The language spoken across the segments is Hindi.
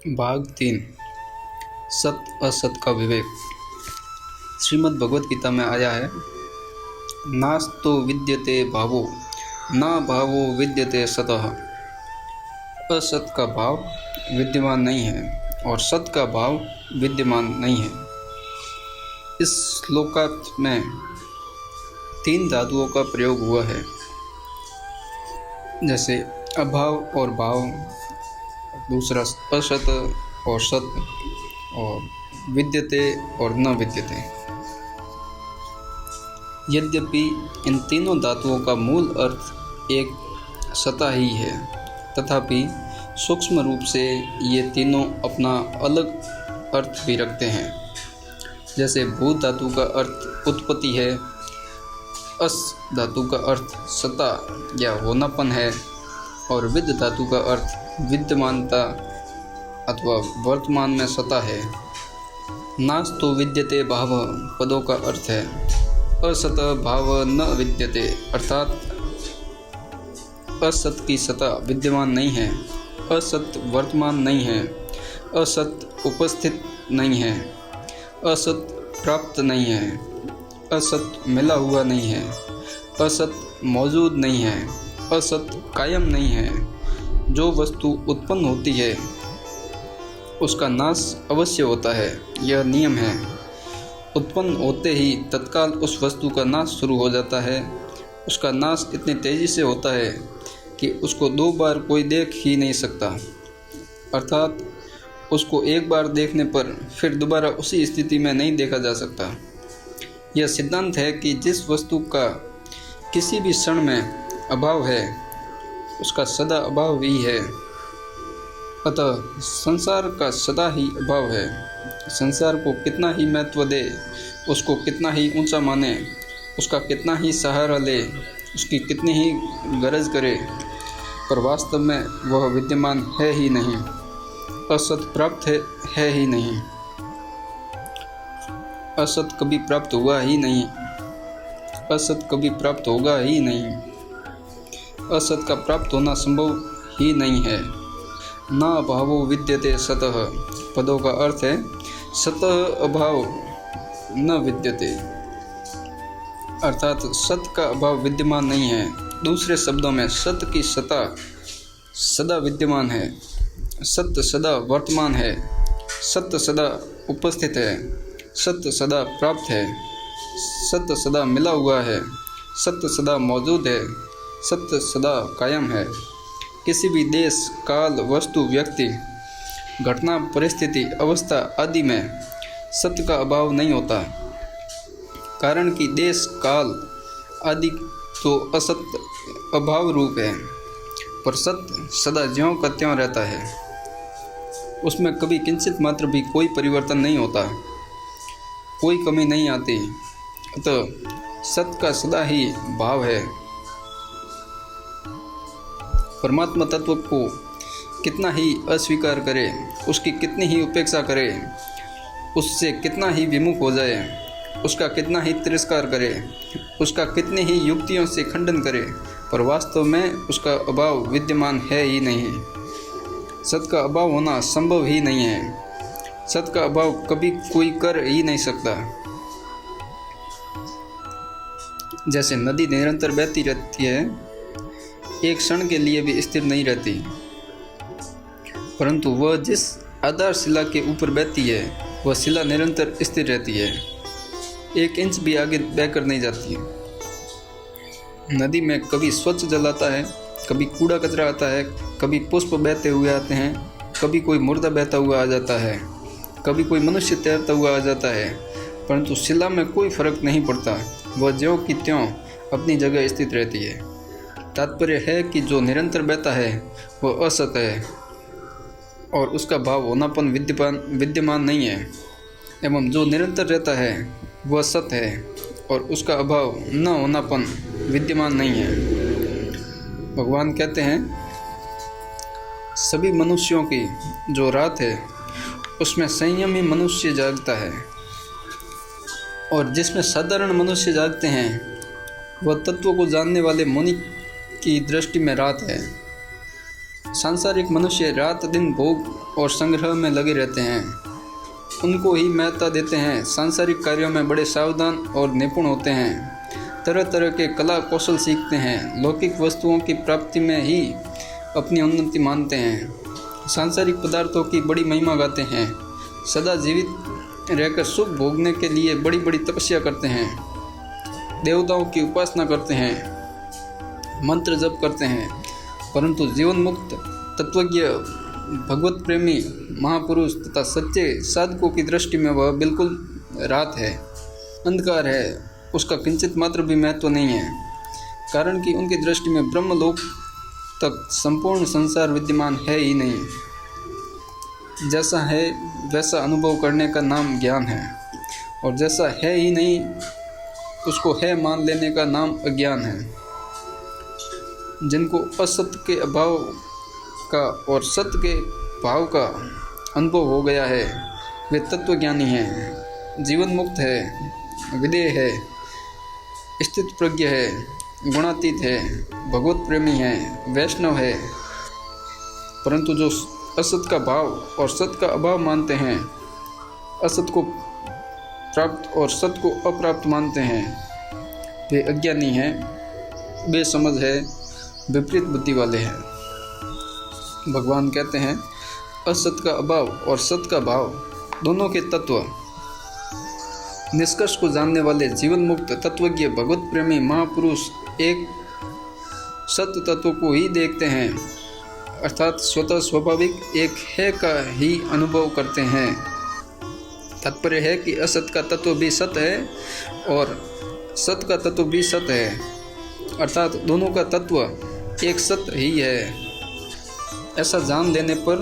भाग 3 सत असत का विवेक। श्रीमद् भगवत गीता में आया है, नास्तो विद्यते भावो न भावो विद्यते सतः। असत का भाव विद्यमान नहीं है और सत का भाव विद्यमान नहीं है। इस श्लोकार्थ में 3 धातुओं का प्रयोग हुआ है, जैसे अभाव और भाव, दूसरा असत और सत, और विद्यते और न विद्यते। यद्यपि इन तीनों धातुओं का मूल अर्थ एक सता ही है, तथापि सूक्ष्म रूप से ये तीनों अपना अलग अर्थ भी रखते हैं। जैसे भूत धातु का अर्थ उत्पत्ति है, अस धातु का अर्थ सता या होनापन है, और विद धातु का अर्थ विद्यमानता अथवा वर्तमान में सता है। नास्तो विद्यते भाव पदों का अर्थ है असत भाव न विद्यते, अर्थात असत की सता विद्यमान नहीं है, असत वर्तमान नहीं है, असत उपस्थित नहीं है, असत प्राप्त नहीं है, असत मिला हुआ नहीं है, असत मौजूद नहीं है, असत कायम नहीं है। जो वस्तु उत्पन्न होती है उसका नाश अवश्य होता है, यह नियम है। उत्पन्न होते ही तत्काल उस वस्तु का नाश शुरू हो जाता है। उसका नाश इतनी तेज़ी से होता है कि उसको 2 बार कोई देख ही नहीं सकता, अर्थात उसको एक बार देखने पर फिर दोबारा उसी स्थिति में नहीं देखा जा सकता। यह सिद्धांत है कि जिस वस्तु का किसी भी क्षण में अभाव है उसका सदा अभाव ही है। अतः संसार का सदा ही अभाव है। संसार को कितना ही महत्व दे, उसको कितना ही ऊंचा माने, उसका कितना ही सहारा ले, उसकी कितनी ही गरज करे, पर वास्तव में वह विद्यमान है ही नहीं। असत प्राप्त है ही नहीं। असत कभी प्राप्त हुआ ही नहीं, असत कभी प्राप्त होगा ही नहीं। असत का प्राप्त होना संभव ही नहीं है। न अभावो विद्यते सतः पदों का अर्थ है सतः अभाव न विद्यते, अर्थात सत का अभाव विद्यमान नहीं है। दूसरे शब्दों में सत की सता सदा विद्यमान है, सत्य सदा वर्तमान है, सत्य सदा उपस्थित है, सत्य सदा प्राप्त है, सत्य सदा मिला हुआ है, सत्य सदा मौजूद है, सत्य सदा कायम है। किसी भी देश, काल, वस्तु, व्यक्ति, घटना, परिस्थिति, अवस्था आदि में सत्य का अभाव नहीं होता, कारण कि देश, काल आदि तो असत्य अभाव रूप है, पर सत्य सदा ज्यों का त्यों रहता है। उसमें कभी किंचित मात्र भी कोई परिवर्तन नहीं होता, कोई कमी नहीं आती। अतः सत्य का सदा ही भाव है। परमात्मा तत्व को कितना ही अस्वीकार करे, उसकी कितनी ही उपेक्षा करे, उससे कितना ही विमुख हो जाए, उसका कितना ही तिरस्कार करे, उसका कितनी ही युक्तियों से खंडन करे, पर वास्तव में उसका अभाव विद्यमान है ही नहीं। सत का अभाव होना संभव ही नहीं है। सत का अभाव कभी कोई कर ही नहीं सकता। जैसे नदी निरंतर बहती रहती है, एक क्षण के लिए भी स्थिर नहीं रहती, परंतु वह जिस आधार शिला के ऊपर बहती है वह शिला निरंतर स्थिर रहती है, 1 इंच भी आगे बहकर नहीं जाती है। नदी में कभी स्वच्छ जल आता है, कभी कूड़ा कचरा आता है, कभी पुष्प बहते हुए आते हैं, कभी कोई मुर्दा बहता हुआ आ जाता है, कभी कोई मनुष्य तैरता हुआ आ जाता है, परंतु शिला में कोई फर्क नहीं पड़ता, वह ज्यों की त्यों अपनी जगह स्थित रहती है। तात्पर्य है कि जो निरंतर बहता है वह असत है और उसका भाव होनापन विद्यमान नहीं है, एवं जो निरंतर रहता है वह सत है और उसका अभाव न होनापन विद्यमान नहीं है। भगवान कहते हैं, सभी मनुष्यों की जो रात है उसमें संयमी मनुष्य जागता है, और जिसमें साधारण मनुष्य जागते हैं वह तत्व को जानने वाले मुनि की दृष्टि में रात है। सांसारिक मनुष्य रात दिन भोग और संग्रह में लगे रहते हैं, उनको ही महत्ता देते हैं। सांसारिक कार्यों में बड़े सावधान और निपुण होते हैं, तरह तरह के कला कौशल सीखते हैं, लौकिक वस्तुओं की प्राप्ति में ही अपनी उन्नति मानते हैं, सांसारिक पदार्थों की बड़ी महिमा गाते हैं, सदा जीवित रहकर सुख भोगने के लिए बड़ी बड़ी तपस्या करते हैं, देवताओं की उपासना करते हैं, मंत्र जप करते हैं, परंतु जीवन मुक्त तत्वज्ञ भगवत प्रेमी महापुरुष तथा सच्चे साधकों की दृष्टि में वह बिल्कुल रात है, अंधकार है, उसका किंचित मात्र भी महत्व नहीं है, कारण कि उनकी दृष्टि में ब्रह्मलोक तक संपूर्ण संसार विद्यमान है ही नहीं। जैसा है वैसा अनुभव करने का नाम ज्ञान है, और जैसा है ही नहीं उसको है मान लेने का नाम अज्ञान है। जिनको असत्य के अभाव का और सत्य के भाव का अनुभव हो गया है वे तत्वज्ञानी हैं, जीवन मुक्त है, विदेह है, स्थित प्रज्ञ है, गुणातीत है, भगवत प्रेमी है, वैष्णव है। परंतु जो असत का भाव और सत्य का अभाव मानते हैं, असत को प्राप्त और सत्य को अप्राप्त मानते हैं, वे अज्ञानी हैं, बेसमझ है, विपरीत बुद्धि वाले हैं। भगवान कहते हैं असत का अभाव और सत्य का भाव दोनों के तत्व निष्कर्ष को जानने वाले जीवन मुक्त तत्वज्ञ भगवत प्रेमी महापुरुष एक सत्य तत्व को ही देखते हैं, अर्थात स्वतः स्वाभाविक एक है का ही अनुभव करते हैं। तात्पर्य है कि असत का तत्व भी सत्य है और सत्य का तत्व भी सत्य है, अर्थात दोनों का तत्व एक सत्य ही है। ऐसा जान लेने पर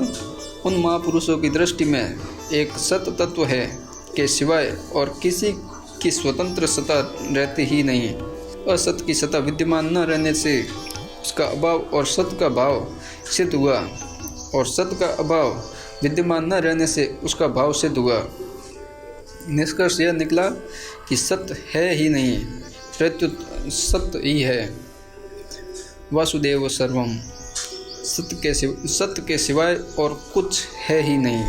उन महापुरुषों की दृष्टि में एक सत्य तत्व है के सिवाय और किसी की स्वतंत्र सत्ता रहती ही नहीं। असत्य की सत्ता विद्यमान न रहने से उसका अभाव और सत्य का भाव सिद्ध हुआ, और सत्य का अभाव विद्यमान न रहने से उसका भाव सिद्ध हुआ। निष्कर्ष यह निकला कि सत्य है ही नहीं, प्रत्युत सत्य ही है। वासुदेव सर्वम, सत्य के सिवाय और कुछ है ही नहीं,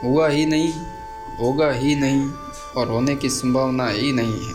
हुआ ही नहीं, होगा ही नहीं और होने की संभावना ही नहीं है।